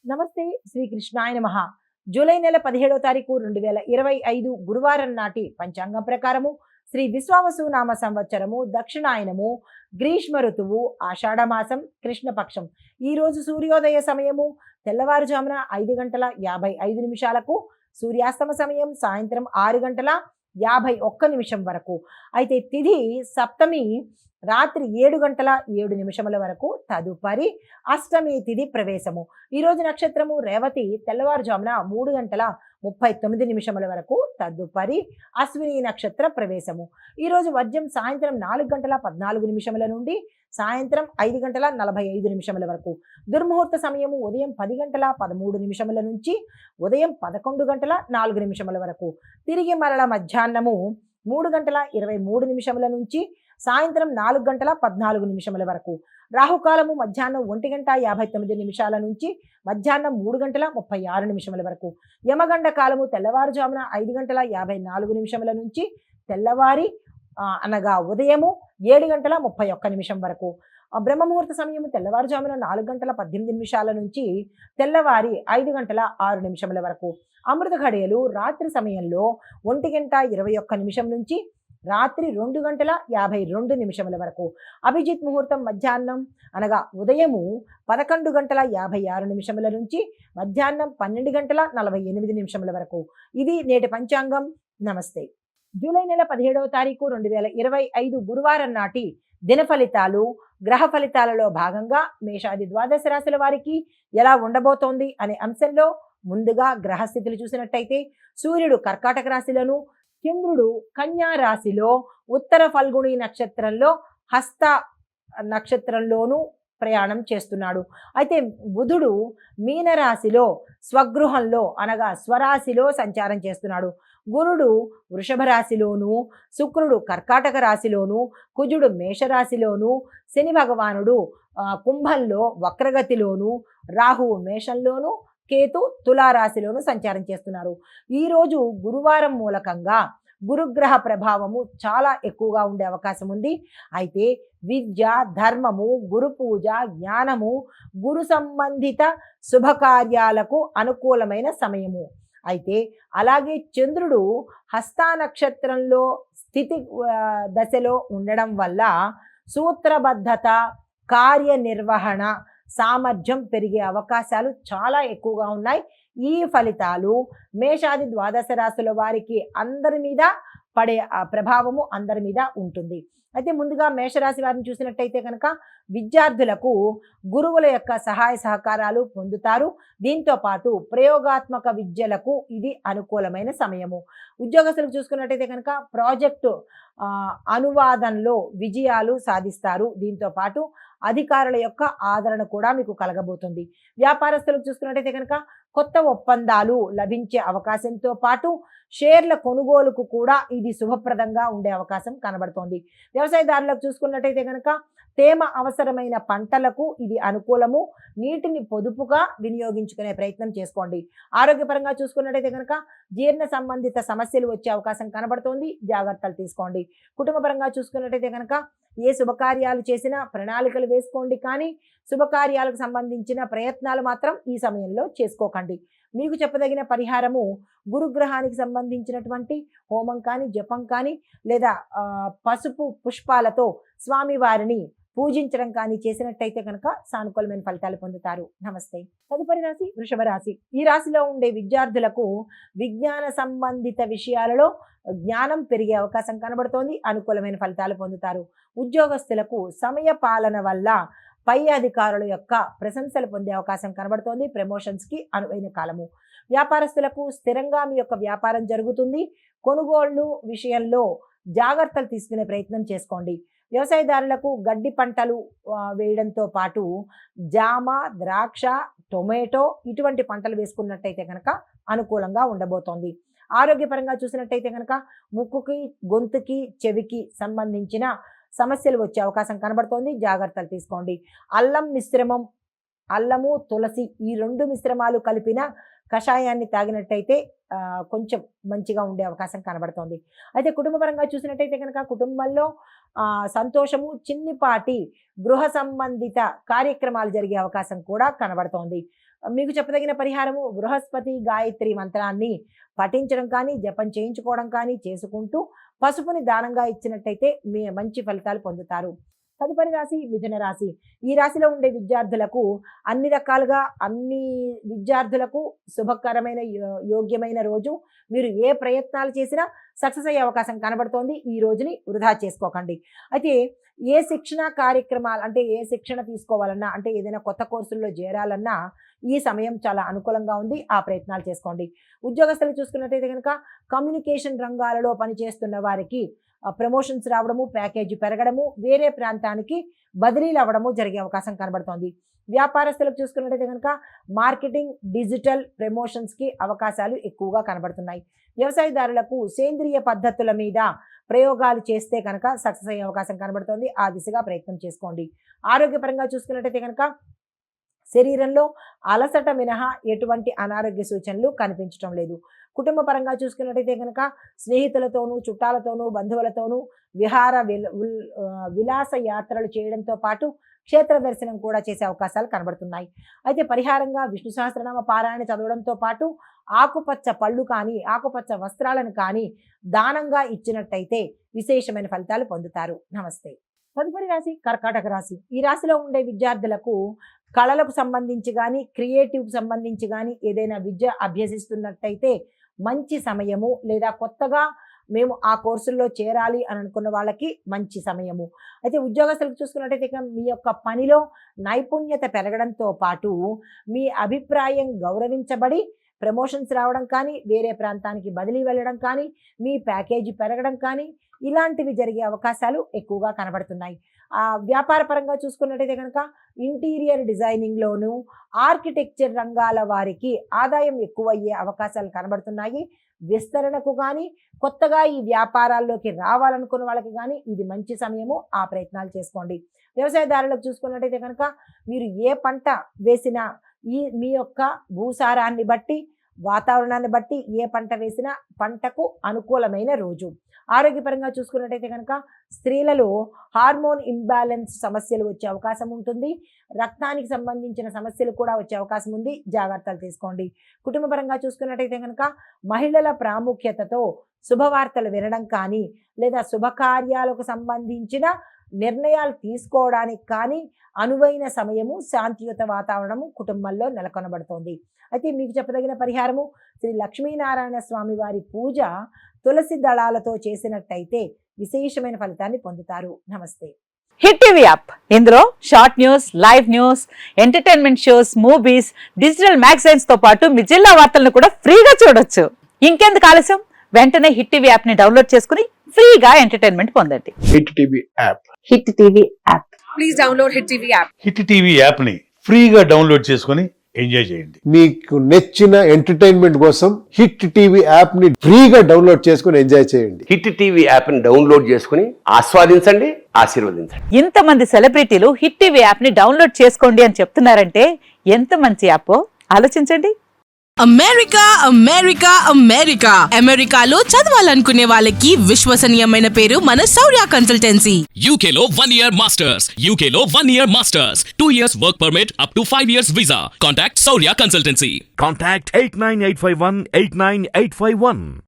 నమస్తే. శ్రీకృష్ణాయ నమః. జూలై నెల 17వ తారీఖు 2025 గురువారం నాటి పంచాంగం ప్రకారము శ్రీ విశ్వావసు నామ సంవత్సరము దక్షిణాయనము గ్రీష్మ ఋతువు ఆషాఢమాసం కృష్ణపక్షం. ఈ రోజు సూర్యోదయ సమయము తెల్లవారుజామున 5:55 సూర్యాస్తమ సమయం సాయంత్రం 6:51 వరకు. అయితే తిథి సప్తమి రాత్రి 7:07 వరకు. తదుపరి అష్టమి తిథి ప్రవేశము. ఈరోజు నక్షత్రము రేవతి తెల్లవారుజామున 3:39 వరకు. తదుపరి అశ్విని నక్షత్ర ప్రవేశము. ఈరోజు వర్జం సాయంత్రం 4:14 నుండి సాయంత్రం 5:45 వరకు. దుర్ముహూర్త సమయము ఉదయం 10:13 నుంచి ఉదయం 11:04 వరకు. తిరిగి మరల మధ్యాహ్నము 3:23 నుంచి సాయంత్రం 4:14 వరకు. రాహుకాలము మధ్యాహ్నం 1:59 నుంచి మధ్యాహ్నం 3:36 వరకు. యమగండ కాలము తెల్లవారుజామున 5:54 నుంచి తెల్లవారి అనగా ఉదయము 7:31 వరకు. బ్రహ్మముహూర్త సమయము తెల్లవారుజామున 4:18 నుంచి తెల్లవారి 5:06 వరకు. అమృత ఘడియలు రాత్రి సమయంలో 1:21 నుంచి రాత్రి 2:52 వరకు. అభిజిత్ ముహూర్తం మధ్యాహ్నం అనగా ఉదయము 11:56 నుంచి మధ్యాహ్నం 12:48 వరకు. ఇది నేటి పంచాంగం. నమస్తే. జూలై నెల 17వ తారీఖు 2025 గురువారం నాటి దిన ఫలితాలు గ్రహ ఫలితాలలో భాగంగా మేషాది ద్వాదశ రాశుల వారికి ఎలా ఉండబోతోంది అనే అంశంలో ముందుగా గ్రహస్థితులు చూసినట్టయితే సూర్యుడు కర్కాటక రాశిలోను, చంద్రుడు కన్యా రాశిలో ఉత్తర ఫల్గుణి నక్షత్రంలో హస్త నక్షత్రంలోనూ ప్రయాణం చేస్తున్నాడు. అయితే బుధుడు మీనరాశిలో స్వగృహంలో అనగా స్వరాశిలో సంచారం చేస్తున్నాడు. గురుడు వృషభ రాశిలోను, శుక్రుడు కర్కాటక రాశిలోను, కుజుడు మేషరాశిలోను, శని భగవానుడు కుంభంలో వక్రగతిలోను, రాహువు మేషంలోను, కేతు తులారాశిలోను సంచారం చేస్తున్నారు. ఈరోజు గురువారం మూలకంగా గురుగ్రహ ప్రభావము చాలా ఎక్కువగా ఉండే అవకాశం ఉంది. అయితే విద్య, ధర్మము, గురు పూజ, జ్ఞానము, గురు సంబంధిత శుభకార్యాలకు అనుకూలమైన సమయము. అయితే అలాగే చంద్రుడు హస్తా నక్షత్రంలో స్థితి దశలో ఉండడం వల్ల సూత్రబద్ధత, కార్యనిర్వహణ సామర్థ్యం పెరిగే అవకాశాలు చాలా ఎక్కువగా ఉన్నాయి. ఈ ఫలితాలు మేషాది ద్వాదశ రాశుల వారికి అందరి మీద పడే ప్రభావము అందరి మీద ఉంటుంది. అయితే ముందుగా మేషరాశి వారిని చూసినట్టయితే కనుక విద్యార్థులకు గురువుల యొక్క సహాయ సహకారాలు పొందుతారు. దీంతో పాటు ప్రయోగాత్మక విద్యలకు ఇది అనుకూలమైన సమయము. ఉద్యోగస్తులకు చూసుకున్నట్టయితే కనుక ప్రాజెక్టు అనువాదంలో విజయాలు సాధిస్తారు. దీంతో పాటు అధికారుల యొక్క ఆదరణ కూడా మీకు కలగబోతుంది. వ్యాపారస్తులకు చూసుకున్నట్టయితే కనుక కొత్త ఒప్పందాలు లభించే అవకాశంతో పాటు షేర్ల కొనుగోలుకు కూడా ఇది శుభప్రదంగా ఉండే అవకాశం కనబడుతోంది. వ్యవసాయదారులకు చూసుకున్నట్టయితే కనుక తేమ అవసరమైన పంటలకు ఇది అనుకూలము. నీటిని పొదుపుగా వినియోగించుకునే ప్రయత్నం చేసుకోండి. ఆరోగ్యపరంగా చూసుకున్నట్టయితే కనుక జీర్ణ సంబంధిత సమస్యలు వచ్చే అవకాశం కనబడుతోంది. జాగ్రత్తలు తీసుకోండి. కుటుంబపరంగా చూసుకున్నట్టయితే కనుక ఏ శుభకార్యాలు చేసినా ప్రణాళికలు వేసుకోండి, కానీ శుభకార్యాలకు సంబంధించిన ప్రయత్నాలు మాత్రం ఈ సమయంలో చేసుకోకండి. మీకు చెప్పదగిన పరిహారము గురుగ్రహానికి సంబంధించినటువంటి హోమం కానీ, జపం కానీ, లేదా పసుపు పుష్పాలతో స్వామివారిని పూజించడం కానీ చేసినట్టయితే కనుక సానుకూలమైన ఫలితాలు పొందుతారు. నమస్తే. తదుపరి రాశి వృషభ రాశి. ఈ రాశిలో ఉండే విద్యార్థులకు విజ్ఞాన సంబంధిత విషయాలలో జ్ఞానం పెరిగే అవకాశం కనబడుతోంది. అనుకూలమైన ఫలితాలు పొందుతారు. ఉద్యోగస్తులకు సమయ పాలన వల్ల పై అధికారుల యొక్క ప్రశంసలు పొందే అవకాశం కనబడుతోంది. ప్రమోషన్స్కి అనువైన కాలము. వ్యాపారస్తులకు స్థిరంగా మీ యొక్క వ్యాపారం జరుగుతుంది. కొనుగోళ్లు విషయంలో జాగ్రత్తలు తీసుకునే ప్రయత్నం చేసుకోండి. వ్యవసాయదారులకు గడ్డి పంటలు వేయడంతో పాటు జామ, ద్రాక్ష, టొమాటో ఇటువంటి పంటలు వేసుకున్నట్టయితే కనుక అనుకూలంగా ఉండబోతోంది. ఆరోగ్యపరంగా చూసినట్టయితే కనుక ముక్కుకి, గొంతుకి, చెవికి సంబంధించిన సమస్యలు వచ్చే అవకాశం కనబడుతోంది. జాగ్రత్తలు తీసుకోండి. అల్లం మిశ్రమం, అల్లము, తులసి ఈ 2 మిశ్రమాలు కలిపిన కషాయాన్ని తాగినట్టయితే కొంచెం మంచిగా ఉండే అవకాశం కనబడుతోంది. అయితే కుటుంబపరంగా చూసినట్టయితే కనుక కుటుంబంలో సంతోషము, చిన్నిపాటి గృహ సంబంధిత కార్యక్రమాలు జరిగే అవకాశం కూడా కనబడుతోంది. మీకు చెప్పదగిన పరిహారము బృహస్పతి గాయత్రి మంత్రాన్ని పఠించడం కానీ జపం చేయించుకోవడం కానీ చేసుకుంటూ పసుపుని దానంగా ఇచ్చినట్టయితే మీ మంచి ఫలితాలు పొందుతారు. తదుపరి రాశి మిథున రాశి. ఈ రాశిలో ఉండే విద్యార్థులకు అన్ని రకాలుగా అన్ని విద్యార్థులకు శుభకరమైన యోగ్యమైన రోజు. మీరు ఏ ప్రయత్నాలు చేసినా సక్సెస్ అయ్యే అవకాశం కనబడుతోంది. ఈ రోజుని వృధా చేసుకోకండి. అయితే ఏ శిక్షణ కార్యక్రమాలు అంటే ఏ శిక్షణ తీసుకోవాలన్నా అంటే ఏదైనా కొత్త కోర్సుల్లో చేరాలన్నా ఈ సమయం చాలా అనుకూలంగా ఉంది. ఆ ప్రయత్నాలు చేసుకోండి. ఉద్యోగస్తులు చూసుకున్నట్టయితే కనుక కమ్యూనికేషన్ రంగాలలో పనిచేస్తున్న వారికి ప్రమోషన్స్ రావడము, ప్యాకేజీ పెరగడము, వేరే ప్రాంతానికి బదిలీలు అవ్వడము జరిగే అవకాశం కనబడుతోంది. వ్యాపారస్తులకు చూసుకున్నట్టయితే కనుక మార్కెటింగ్, డిజిటల్ ప్రమోషన్స్కి అవకాశాలు ఎక్కువగా కనబడుతున్నాయి. వ్యవసాయదారులకు సేంద్రియ పద్ధతుల మీద ప్రయోగాలు చేస్తే కనుక సక్సెస్ అయ్యే అవకాశం కనబడుతోంది. ఆ దిశగా ప్రయత్నం చేసుకోండి. ఆరోగ్యపరంగా చూసుకున్నట్టయితే కనుక శరీరంలో అలసట మినహా ఎటువంటి అనారోగ్య సూచనలు కనిపించడం లేదు. కుటుంబ పరంగా చూసుకున్నట్టయితే కనుక స్నేహితులతోనూ, చుట్టాలతోనూ, బంధువులతోనూ విలాస యాత్రలు చేయడంతో పాటు క్షేత్ర దర్శనం కూడా చేసే అవకాశాలు కనబడుతున్నాయి. అయితే పరిహారంగా విష్ణు సహస్రనామ పారాయణ చదవడంతో పాటు ఆకుపచ్చ పళ్ళు కానీ ఆకుపచ్చ వస్త్రాలను కానీ దానంగా ఇచ్చినట్టయితే విశేషమైన ఫలితాలు పొందుతారు. నమస్తే. తదుపరి రాశి కర్కాటక రాశి. ఈ రాశిలో ఉండే విద్యార్థులకు కళలకు సంబంధించి కానీ క్రియేటివ్కి సంబంధించి కానీ ఏదైనా విద్య అభ్యసిస్తున్నట్టయితే మంచి సమయము, లేదా కొత్తగా మేము ఆ కోర్సుల్లో చేరాలి అని అనుకున్న వాళ్ళకి మంచి సమయము. అయితే ఉద్యోగస్తులకు చూసుకున్నట్టయితే మీ యొక్క పనిలో నైపుణ్యత పెరగడంతో పాటు మీ అభిప్రాయం గౌరవించబడి ప్రమోషన్స్ రావడం కానీ, వేరే ప్రాంతానికి బదిలీ వెళ్ళడం కానీ, మీ ప్యాకేజీ పెరగడం కానీ ఇలాంటివి జరిగే అవకాశాలు ఎక్కువగా కనబడుతున్నాయి. వ్యాపార పరంగా చూసుకున్నట్టయితే కనుక ఇంటీరియర్ డిజైనింగ్లోను, ఆర్కిటెక్చర్ రంగాల వారికి ఆదాయం ఎక్కువయ్యే అవకాశాలు కనబడుతున్నాయి. విస్తరణకు కానీ కొత్తగా ఈ వ్యాపారాల్లోకి రావాలనుకున్న వాళ్ళకి కానీ ఇది మంచి సమయము. ఆ ప్రయత్నాలు చేసుకోండి. వ్యవసాయదారులకు చూసుకున్నట్టయితే కనుక మీరు ఏ పంట వేసినా మీ యొక్క భూసారాన్ని బట్టి, వాతావరణాన్ని బట్టి ఏ పంట వేసినా పంటకు అనుకూలమైన రోజు. ఆరోగ్యపరంగా చూసుకున్నట్టయితే కనుక స్త్రీలలో హార్మోన్ ఇంబ్యాలెన్స్ సమస్యలు వచ్చే అవకాశం ఉంటుంది. రక్తానికి సంబంధించిన సమస్యలు కూడా వచ్చే అవకాశం ఉంది. జాగ్రత్తలు తీసుకోండి. కుటుంబపరంగా చూసుకున్నట్టయితే కనుక మహిళల ప్రాముఖ్యతతో శుభవార్తలు వినడం కానీ, లేదా శుభకార్యాలకు సంబంధించిన నిర్ణయాలు తీసుకోవడానికి కానీ అనువైన సమయము, శాంతియుత వాతావరణము కుటుంబంలో నెలకొనబడుతోంది. అయితే మీకు చెప్పదగిన పరిహారము శ్రీ లక్ష్మీనారాయణ స్వామి వారి పూజ తులసి దళాలతో చేసినట్టయితే విశేషమైన ఫలితాన్ని పొందుతారు. నమస్తే. హిట్ టీవీ యాప్, ఇందులో short news, live news, entertainment shows, movies, digital magazines తో పాటు మీ జిల్లా వార్తలను కూడా ఫ్రీగా చూడొచ్చు. ఇంకెందుకు ఆలస్యం, వెంటనే హిట్ టీవీ యాప్ ని డౌన్లోడ్ చేసుకుని ఫ్రీగా ఎంటర్టైన్మెంట్ పొందండి. Hit TV app. Hit TV app. Please download hit TV app. Hit TV app ని ఫ్రీగా డౌన్లోడ్ చేసుకుని ఎంజాయ్ చేయండి. మీకు నచ్చిన ఎంటర్టైన్మెంట్ కోసం హిట్ టీవీ యాప్ ని ఫ్రీగా డౌన్లోడ్ చేసుకుని ఎంజాయ్ చేయండి. హిట్ టీవీ యాప్ ని డౌన్లోడ్ చేసుకుని ఆస్వాదించండి, ఆశీర్వదించండి. ఇంతమంది సెలబ్రిటీలు హిట్ టీవీ యాప్ ని డౌన్లోడ్ చేసుకోండి అని చెప్తున్నారంటే ఎంత మంచి యాప్ ఆలోచించండి. అమెరికా అమెరికా అమెరికా అమెరికాలో చదవాలనుకునే వాళ్ళకి విశ్వసనీయమైన పేరు మన శౌర్య కన్సల్టెన్సీ. UK లో 1 year masters. UK లో 1 year masters. 2 years work permit up to 5 years visa. Contact Saurya Consultancy. Contact 89851 89851.